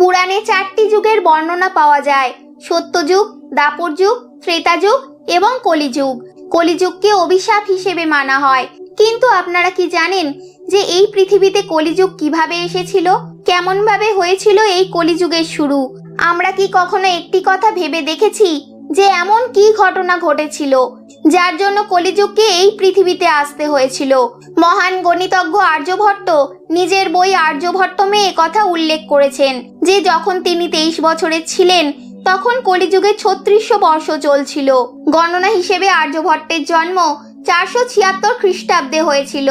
পুরাণে 4টি যুগের বর্ণনা পাওয়া যায়: সত্যযুগ, দাপর যুগ, ত্রেতা যুগ এবং কলিযুগ। কলিযুগকে অভিশাপ হিসেবে মানা হয়। কিন্তু আপনারা কি জানেন যে এই পৃথিবীতে কলিযুগ কিভাবে এসেছিল, কেমন ভাবে হয়েছিল এই কলিযুগের শুরু? আমরা কি কখনো একটি কথা ভেবে দেখেছি যে এমন কি ঘটনা ঘটেছিল যার জন্য কলিযুগকে এই পৃথিবীতে আসতে হয়েছিল? মহান গণিতজ্ঞ আর্যভট্ট নিজের বই আর্যভট্টমে একথা উল্লেখ করেছেন যে যখন তিনি 23 বছরের ছিলেন তখন কলিযুগে 3600 বর্ষ চলছিল। গণনা হিসেবে আর্যভট্টের জন্ম 476 খ্রিস্টাব্দে হয়েছিল।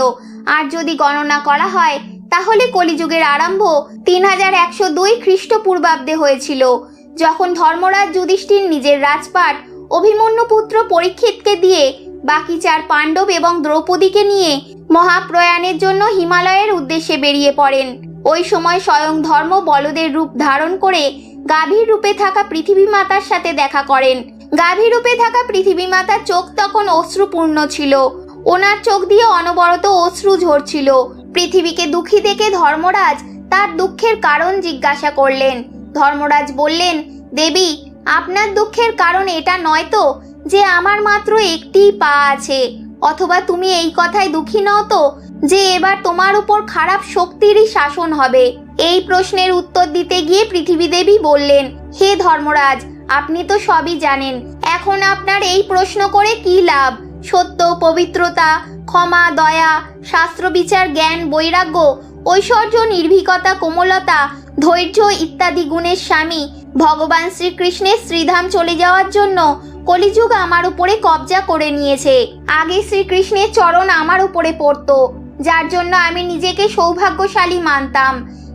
আর যদি গণনা করা হয় তাহলে কলিযুগের আরম্ভ 3102 খ্রিস্টপূর্বাব্দে হয়েছিল, যখন ধর্মরাজ যুধিষ্ঠির নিজের রাজপাট অভিমন্যু পুত্র পরীক্ষিতকে দিয়ে বাকি 4 পাণ্ডব এবং দ্রৌপদীকে নিয়ে মহাপ্রয়াণের জন্য হিমালয়ের উদ্দেশ্যে বেরিয়ে পড়েন। ওই সময় স্বয়ং ধর্ম বলদের রূপ ধারণ করে গাভীর রূপে থাকা পৃথিবী মাতার সাথে দেখা করেন। গাভী রূপে থাকা পৃথিবী মাতার চোখ তখন অশ্রুপূর্ণ ছিল। ওনার চোখ দিয়ে অনবরত অশ্রু ঝরছিল। পৃথিবীকে দুঃখী দেখে ধর্মরাজ তার দুঃখের কারণ জিজ্ঞাসা করলেন। ধর্মরাজ বললেন, দেবী, আপনার দুঃখের কারণ এটা নয় তো যে আমার মাত্র একটি পা আছে? অথবা তুমি এই কথায় দুঃখী নও তো যে এবার তোমার উপর খারাপ শক্তিরই শাসন হবে? এই প্রশ্নের উত্তর দিতে গিয়ে পৃথিবী দেবী বললেন, হে ধর্মরাজ, আপনি তো সবই জানেন। এখন আপনার এই প্রশ্ন করে কি লাভ? সত্য, পবিত্রতা, ক্ষমা, দয়া, শাস্ত্র বিচার, জ্ঞান, বৈরাগ্য, ঐশ্বর্য, নির্ভীকতা, কোমলতা, ধৈর্য ইত্যাদি গুণের স্বামী ভগবান শ্রীকৃষ্ণের শ্রীধাম চলে যাওয়ার জন্য কলিযুগ আমার উপরে কবজা করে নিয়েছে। আগে শ্রীকৃষ্ণের চরণ আমার উপরে পড়তো, যার জন্য আমি নিজেকে সৌভাগ্যশালী মানতাম।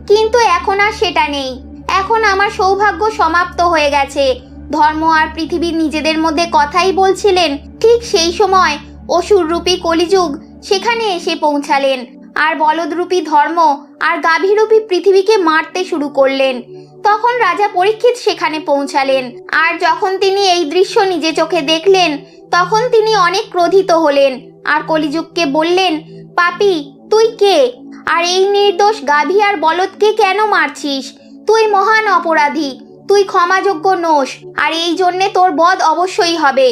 কিন্তু এখন আর সেটা নেই। এখন আমার সৌভাগ্য সমাপ্ত হয়ে গেছে। ধর্ম আর পৃথিবী নিজেদের মধ্যে কথাই বলছিলেন। ঠিক সেই সময় অসুররূপী কলিযুগ সেখানে এসে পৌঁছালেন আর বলদরূপী ধর্ম আর গাভীরূপী পৃথিবীকে মারতে শুরু করলেন। তখন রাজা পরীক্ষিত সেখানে পৌঁছালেন। আর যখন তিনি এই দৃশ্য নিজে চোখে দেখলেন তখন তিনি অনেক ক্রোধিত হলেন আর কলিযুগকে বললেন, পাপী, তুই কে? আর এই নির্দোষ গাভী আর বলদকে কেন মারছিস? তুই মহান অপরাধী, তুই ক্ষমাযোগ্য নোস, আর এই জন্যে তোর বধ অবশ্যই হবে।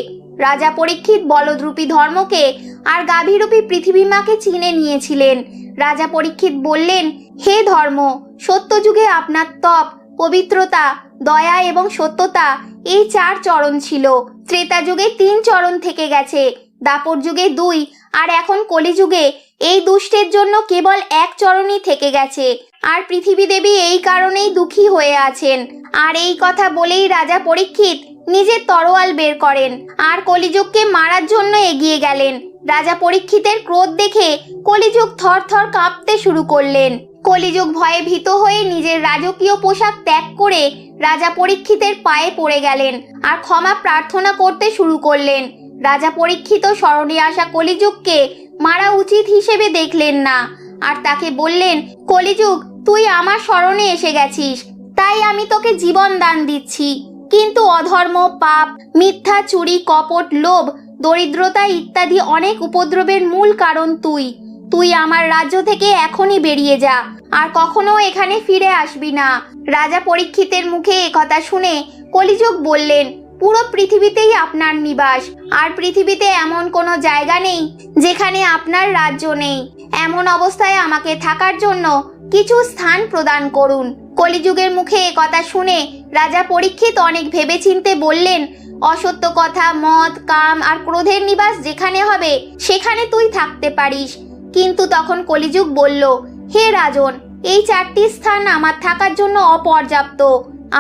রাজা পরীক্ষিত বলদরূপী ধর্মকে আর গাভীরূপী পৃথিবী মাকে চিনে নিয়েছিলেন। রাজা পরীক্ষিত বললেন, হে ধর্ম, সত্যযুগে আপনার তপ, পবিত্রতা, দয়া এবং সত্যতা এই 4 চরণ ছিল। ত্রেতা যুগে 3 চরণ থেকে গেছে, দাপর যুগে 2, আর এখন কলিযুগে এই দুষ্টের জন্য কেবল 1 চরণই থেকে গেছে। আর পৃথিবী দেবী এই কারণেই দুঃখী হয়ে আছেন। আর এই কথা বলেই রাজা পরীক্ষিত নিজের তরোয়াল বের করেন আর কলিযুগকে মারার জন্য এগিয়ে গেলেন। রাজা পরীক্ষিতের ক্রোধ দেখে কলিযুগ থরথর কাঁপতে শুরু করলেন। কলিযুগ ভয়ে ভীত হয়ে নিজের রাজকীয় পোশাক ত্যাগ করে রাজা পরীক্ষিতের পায়ে পড়ে গেলেন আর ক্ষমা প্রার্থনা করতে শুরু করলেন। রাজা পরীক্ষিত স্মরণে আসা কলিযুগকে মারা উচিত হিসেবে দেখলেন না আর তাকে বললেন, কলিযুগ, তুই আমার শরণে এসে গেছিস, তাই আমি তোকে জীবন দান দিচ্ছি। কিন্তু অধর্ম, পাপ, মিথ্যা, চুরি, কপট, লোভ, দরিদ্রতা ইত্যাদি অনেক উপদ্রবের মূল কারণ তুই। তুই আমার রাজ্য থেকে এখনই বেরিয়ে যা আর কখনো এখানে ফিরে আসবি না। রাজা পরীক্ষিতের মুখে একথা শুনে কলিযুগ বললেন, পুরো পৃথিবীতেই আপনার নিবাস, আর পৃথিবীতে এমন কোনো জায়গা নেই যেখানে আপনার রাজ্য নেই। এমন অবস্থায় আমাকে থাকার জন্য কিছু স্থান প্রদান করুন। কলিযুগের মুখে একথা শুনে রাজা পরীক্ষিত অনেক ভেবেচিন্তে বললেন, অসত্য কথা, মদ, কাম আর ক্রোধের নিবাস যেখানে হবে সেখানে তুই থাকতে পারিস। কিন্তু তখন কলিযুগ বলল, হে রাজন, এই 4টি স্থান আমার থাকার জন্য অপর্যাপ্ত,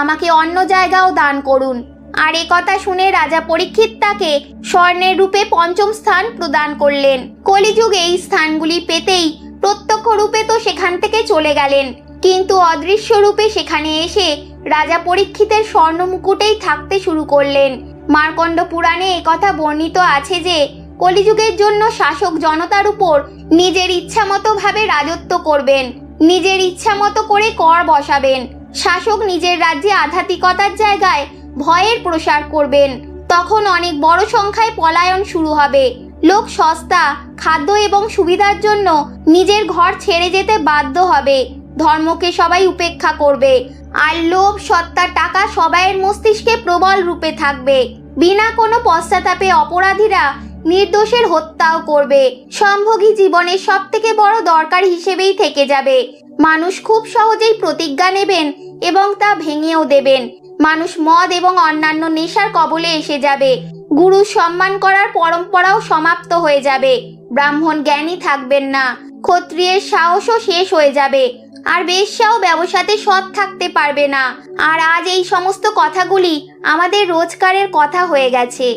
আমাকে অন্য জায়গাও দান করুন। আর একথা শুনে রাজা পরীক্ষিত তাকে স্বর্ণের রূপে 5ম স্থান প্রদান করলেন। কলিযুগ এই স্থানগুলি পেতেই প্রত্যক্ষ রূপে তো সেখান থেকে চলে গেলেন, কিন্তু অদৃশ্য রূপে সেখানে এসে রাজা পরীক্ষিতের স্বর্ণ মুকুটেই থাকতে শুরু করলেন। মার্কণ্ড পুরাণে একথা বর্ণিত আছে যে কলিযুগের জন্য শাসক জনতার উপর নিজের ইচ্ছামতো ভাবে রাজত্ব করবেন, নিজের ইচ্ছামতো করে কর বসাবেন। শাসক নিজের রাজ্যে আধ্যাত্মিকতার জায়গায় ভয়ের প্রসার করবেন। তখন অনেক বড় সংখ্যায় পলায়ন শুরু হবে। লোক সস্তা খাদ্য এবং সুবিধার জন্য নিজের ঘর ছেড়ে যেতে বাধ্য হবে। ধর্মকে সবাই উপেক্ষা করবে আর লোভ, সত্তা, টাকা সবাইয়ের মস্তিষ্কে প্রবল রূপে থাকবে। বিনা কোনো পশ্চাতাপে অপরাধীরা নির্দোষের হত্যাও করবে। সম্ভোগী জীবনের সব থেকে বড় দরকার হিসেবেই থেকে যাবে। মানুষ খুব সহজেই প্রতিজ্ঞা নেবেন এবং তা ভেঙেও দেবেন। মানুষ মদ এবং অন্যান্য নেশার কবলে এসে যাবে। গুরু সম্মান করার পরম্পরাও সমাপ্ত হয়ে যাবে। ব্রাহ্মণ জ্ঞানী থাকবেন না। ক্ষত্রিয়ের সাহসও শেষ হয়ে যাবে। আর বেশ্যাও ব্যবসাতে সৎ থাকতে পারবে না। আর আজ এই সমস্ত কথাগুলি আমাদের রোজকারের কথা হয়ে গেছে।